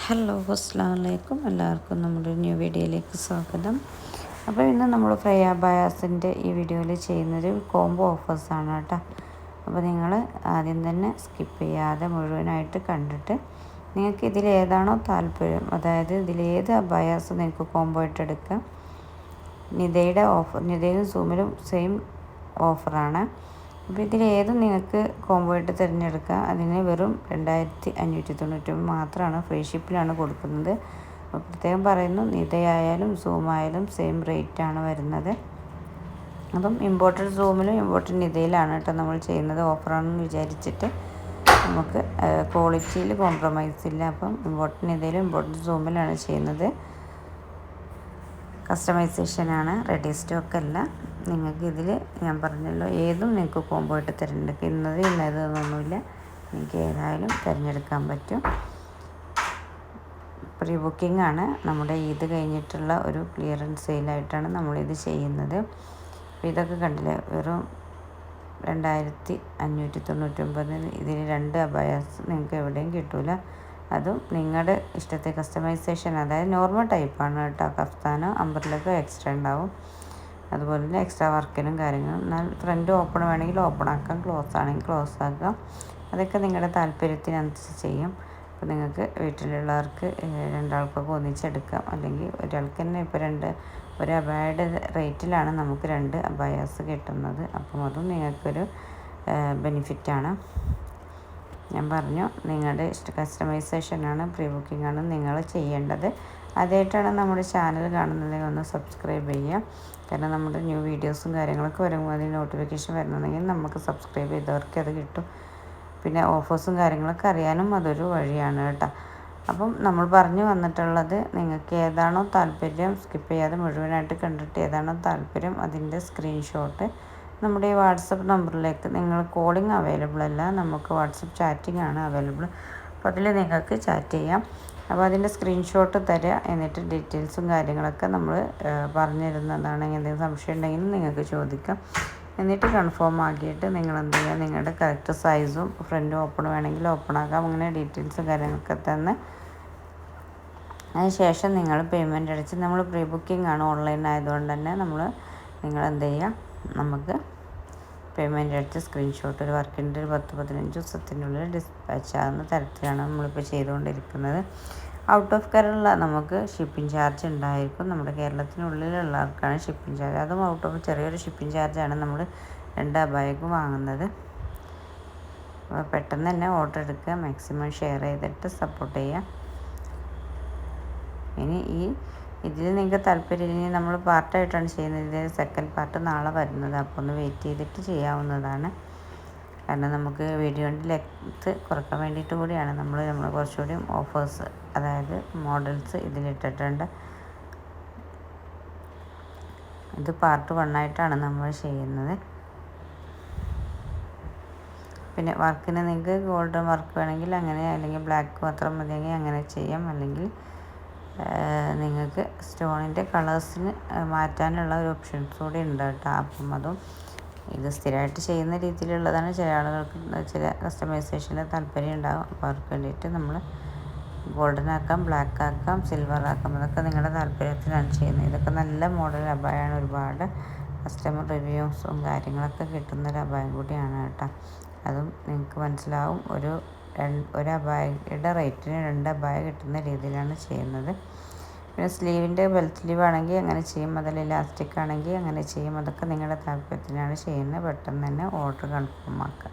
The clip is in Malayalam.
ഹലോ അസ്സലാമു അലൈക്കും. എല്ലാവർക്കും നമ്മുടെ ന്യൂ വീഡിയോയിലേക്ക് സ്വാഗതം. അപ്പോൾ ഇന്ന് നമ്മൾ ഫ്രൈ അബായാസിൻ്റെ ഈ വീഡിയോയിൽ ചെയ്യുന്നത് കോംബോ ഓഫേഴ്സാണ് കേട്ടോ. അപ്പോൾ നിങ്ങൾ ആദ്യം തന്നെ സ്കിപ്പ് ചെയ്യാതെ മുഴുവനായിട്ട് കണ്ടിട്ട് നിങ്ങൾക്ക് ഇതിലേതാണോ താല്പര്യം, അതായത് ഇതിലേത് അബായാസ് നിങ്ങൾക്ക് കോംബോ ആയിട്ട് എടുക്കാം. നിതയിലും സൂമിലും സെയിം ഓഫറാണ്. അപ്പോൾ ഇതിലേതും നിങ്ങൾക്ക് കോംബോ ആയിട്ട് തിരഞ്ഞെടുക്കാം. അതിന് വെറും 2599 മാത്രമാണ്, ഫ്രീ ഷിപ്പിലാണ് കൊടുക്കുന്നത്. അപ്പോൾ പ്രത്യേകം പറയുന്നു, നിതയായാലും സൂമായാലും സെയിം റേറ്റാണ് വരുന്നത്. അപ്പം ഇമ്പോർട്ടഡ് സൂമിലും ഇമ്പോർട്ടഡ് നിതയിലാണ് കേട്ടോ നമ്മൾ ചെയ്യുന്നത്. ഓഫറാണെന്ന് വിചാരിച്ചിട്ട് നമുക്ക് ക്വാളിറ്റിയിൽ കോംപ്രമൈസ് ഇല്ല. അപ്പം ഇമ്പോർട്ടഡ് നിതയിലും ഇമ്പോർട്ടഡ് സൂമിലാണ് ചെയ്യുന്നത്. കസ്റ്റമൈസേഷനാണ്, റെഡി സ്റ്റോക്ക് അല്ല. നിങ്ങൾക്ക് ഇതിൽ ഞാൻ പറഞ്ഞല്ലോ, ഏതും നിങ്ങൾക്ക് കോംബോ ആയിട്ട് തിരഞ്ഞെടുക്കാം. ഇന്നതൊന്നുമില്ല, നിങ്ങൾക്ക് ഏതായാലും തിരഞ്ഞെടുക്കാൻ പറ്റും. പ്രീ ബുക്കിംഗ് ആണ്. നമ്മുടെ ഈദ് കഴിഞ്ഞിട്ടുള്ള ഒരു ക്ലിയറൻസ് സെയിലായിട്ടാണ് നമ്മളിത് ചെയ്യുന്നത്. അപ്പോൾ ഇതൊക്കെ കണ്ടില്ലേ, വെറും 2599 ഇതിൽ 2 അബായാസ് നിങ്ങൾക്ക് എവിടെയും കിട്ടില്ല. അതും നിങ്ങളുടെ ഇഷ്ടത്തെ കസ്റ്റമൈസേഷൻ, അതായത് നോർമൽ ടൈപ്പാണ് കേട്ടോ. കഫ്താനോ അമ്പർലക്കോ എക്സ്ട്രാ ഉണ്ടാവും. അതുപോലെ തന്നെ എക്സ്ട്രാ വർക്കിനും കാര്യങ്ങളും. എന്നാൽ ഫ്രണ്ട് ഓപ്പൺ വേണമെങ്കിൽ ഓപ്പൺ ആക്കാം, ക്ലോസ് ആണെങ്കിൽ ക്ലോസ് ആക്കാം. അതൊക്കെ നിങ്ങളുടെ താല്പര്യത്തിനനുസരിച്ച് ചെയ്യും. അപ്പോൾ നിങ്ങൾക്ക് വീട്ടിലുള്ളവർക്ക് 2 ആൾക്കൊക്കെ ഒന്നിച്ചെടുക്കാം, അല്ലെങ്കിൽ ഒരാൾക്ക് തന്നെ. ഇപ്പോൾ ഒരു അബായയുടെ റേറ്റിലാണ് നമുക്ക് 2 അബായാസ് കിട്ടുന്നത്. അപ്പം അതും നിങ്ങൾക്കൊരു ബെനിഫിറ്റാണ്. ഞാൻ പറഞ്ഞു, നിങ്ങളുടെ കസ്റ്റമൈസേഷനാണ്, പ്രീ ബുക്കിംഗാണ് നിങ്ങൾ ചെയ്യേണ്ടത്. ആദ്യമായിട്ടാണ് നമ്മുടെ ചാനൽ കാണുന്നതെങ്കിൽ ഒന്ന് സബ്സ്ക്രൈബ് ചെയ്യുക. കാരണം നമ്മുടെ ന്യൂ വീഡിയോസും കാര്യങ്ങളൊക്കെ വരുമ്പോൾ അതിന് നോട്ടിഫിക്കേഷൻ വരുന്നുണ്ടെങ്കിൽ നമുക്ക് സബ്സ്ക്രൈബ് ചെയ്തവർക്ക് അത് കിട്ടും. പിന്നെ ഓഫേഴ്സും കാര്യങ്ങളൊക്കെ അറിയാനും അതൊരു വഴിയാണ് കേട്ടോ. അപ്പം നമ്മൾ പറഞ്ഞു വന്നിട്ടുള്ളത്, നിങ്ങൾക്ക് ഏതാണോ താല്പര്യം സ്കിപ്പ് ചെയ്യാതെ മുഴുവനായിട്ട് കണ്ടിട്ട് ഏതാണോ താല്പര്യം അതിൻ്റെ സ്ക്രീൻഷോട്ട് നമ്മുടെ ഈ വാട്സപ്പ് നമ്പറിലേക്ക്, നിങ്ങൾ കോളിംഗ് അവൈലബിൾ അല്ല, നമുക്ക് വാട്സപ്പ് ചാറ്റിംഗ് ആണ് അവൈലബിൾ. അപ്പോൾ അതിൽ നിങ്ങൾക്ക് ചാറ്റ് ചെയ്യാം. അപ്പോൾ അതിൻ്റെ സ്ക്രീൻഷോട്ട് തരിക, എന്നിട്ട് ഡീറ്റെയിൽസും കാര്യങ്ങളൊക്കെ നമ്മൾ പറഞ്ഞു തരുന്നതാണ്. എന്തെങ്കിലും സംശയം ഉണ്ടെങ്കിലും നിങ്ങൾക്ക് ചോദിക്കാം. എന്നിട്ട് കൺഫേം ആക്കിയിട്ട് നിങ്ങൾ എന്ത് ചെയ്യുക, നിങ്ങളുടെ കറക്റ്റ് സൈസും ഫ്രണ്ട് ഓപ്പൺ വേണമെങ്കിൽ ഓപ്പൺ ആക്കാം. അങ്ങനെ ഡീറ്റെയിൽസും കാര്യങ്ങളൊക്കെ തന്നെ അതിനുശേഷം നിങ്ങൾ പേയ്മെൻറ്റ് അടിച്ച്, നമ്മൾ പ്രീ ബുക്കിംഗ് ആണ്, ഓൺലൈൻ ആയതുകൊണ്ട് തന്നെ നിങ്ങൾ എന്ത് ചെയ്യുക, നമുക്ക് പേയ്മെൻറ്റ് അടിച്ച് സ്ക്രീൻഷോട്ട് ഒരു വർക്കിൻ്റെ ഒരു 10-15 ദിവസത്തിനുള്ളിൽ ഡിസ്പാച്ച് ആകുന്ന തരത്തിലാണ് നമ്മളിപ്പോൾ ചെയ്തുകൊണ്ടിരിക്കുന്നത്. ഔട്ട് ഓഫ് കേരള നമുക്ക് ഷിപ്പിംഗ് ചാർജ് ഉണ്ടായിരിക്കും. നമ്മുടെ കേരളത്തിനുള്ളിലുള്ളവർക്കാണ് ഷിപ്പിംഗ് ചാർജ്. അതും ഔട്ട് ഓഫ് ചെറിയൊരു ഷിപ്പിംഗ് ചാർജാണ് നമ്മൾ 2 അബായക്ക് വാങ്ങുന്നത്. അപ്പോൾ പെട്ടെന്ന് തന്നെ ഓർഡർ എടുക്കുക, മാക്സിമം ഷെയർ ചെയ്തിട്ട് സപ്പോർട്ട് ചെയ്യുക. ഇനി ഇതിൽ നിങ്ങൾക്ക് താല്പര്യം, ഇനി നമ്മൾ പാർട്ടായിട്ടാണ് ചെയ്യുന്നത്. ഇതിൽ സെക്കൻഡ് പാർട്ട് നാളെ വരുന്നത്. അപ്പോൾ ഒന്ന് വെയിറ്റ് ചെയ്തിട്ട് ചെയ്യാവുന്നതാണ്. കാരണം നമുക്ക് വീഡിയോൻ്റെ ലെങ്ത്ത് കുറക്കാൻ വേണ്ടിയിട്ട് കൂടിയാണ് നമ്മൾ കുറച്ചുകൂടി ഓഫേഴ്സ്, അതായത് മോഡൽസ് ഇതിലിട്ടിട്ടുണ്ട്. ഇത് പാർട്ട് 1 ആയിട്ടാണ് നമ്മൾ ചെയ്യുന്നത്. പിന്നെ വർക്കിന് നിങ്ങൾക്ക് ഗോൾഡൻ വർക്ക് വേണമെങ്കിൽ അങ്ങനെ, അല്ലെങ്കിൽ ബ്ലാക്ക് മാത്രം മതിയെങ്കിൽ അങ്ങനെ ചെയ്യാം. അല്ലെങ്കിൽ നിങ്ങൾക്ക് സ്റ്റോണിൻ്റെ കളേഴ്സിന് മാറ്റാനുള്ള ഒരു ഓപ്ഷൻസ് കൂടി ഉണ്ട് കേട്ടോ. അപ്പം അതും ഇത് സ്ഥിരമായിട്ട് ചെയ്യുന്ന രീതിയിലുള്ളതാണ്. ചില ആളുകൾക്ക് ചില കസ്റ്റമൈസേഷനിൽ താല്പര്യം ഉണ്ടാകും. അപ്പോൾ അവർക്ക് വേണ്ടിയിട്ട് നമ്മൾ ഗോൾഡൻ ആക്കാം, ബ്ലാക്ക് ആക്കാം, സിൽവർ ആക്കാം. അതൊക്കെ നിങ്ങളുടെ താല്പര്യത്തിനാണ് ചെയ്യുന്നത്. ഇതൊക്കെ നല്ല മോഡൽ അബായാണ്. ഒരുപാട് കസ്റ്റമർ റിവ്യൂസും കാര്യങ്ങളൊക്കെ കിട്ടുന്നൊരു അബായം കൂടിയാണ് കേട്ടോ. അതും നിങ്ങൾക്ക് മനസ്സിലാവും. ഒരു അബായയുടെ റേറ്റിന് 2 അബായ കിട്ടുന്ന രീതിയിലാണ് ചെയ്യുന്നത്. പിന്നെ സ്ലീവിൻ്റെ ബെൽറ്റ് സ്ലീവ് ആണെങ്കിൽ അങ്ങനെ ചെയ്യും, അതിൽ ഇലാസ്റ്റിക് ആണെങ്കിൽ അങ്ങനെ ചെയ്യും. അതൊക്കെ നിങ്ങളുടെ താല്പര്യത്തിനാണ് ചെയ്യുന്നത്. പെട്ടെന്ന് തന്നെ ഓർഡർ കൺഫേം ആക്കുക.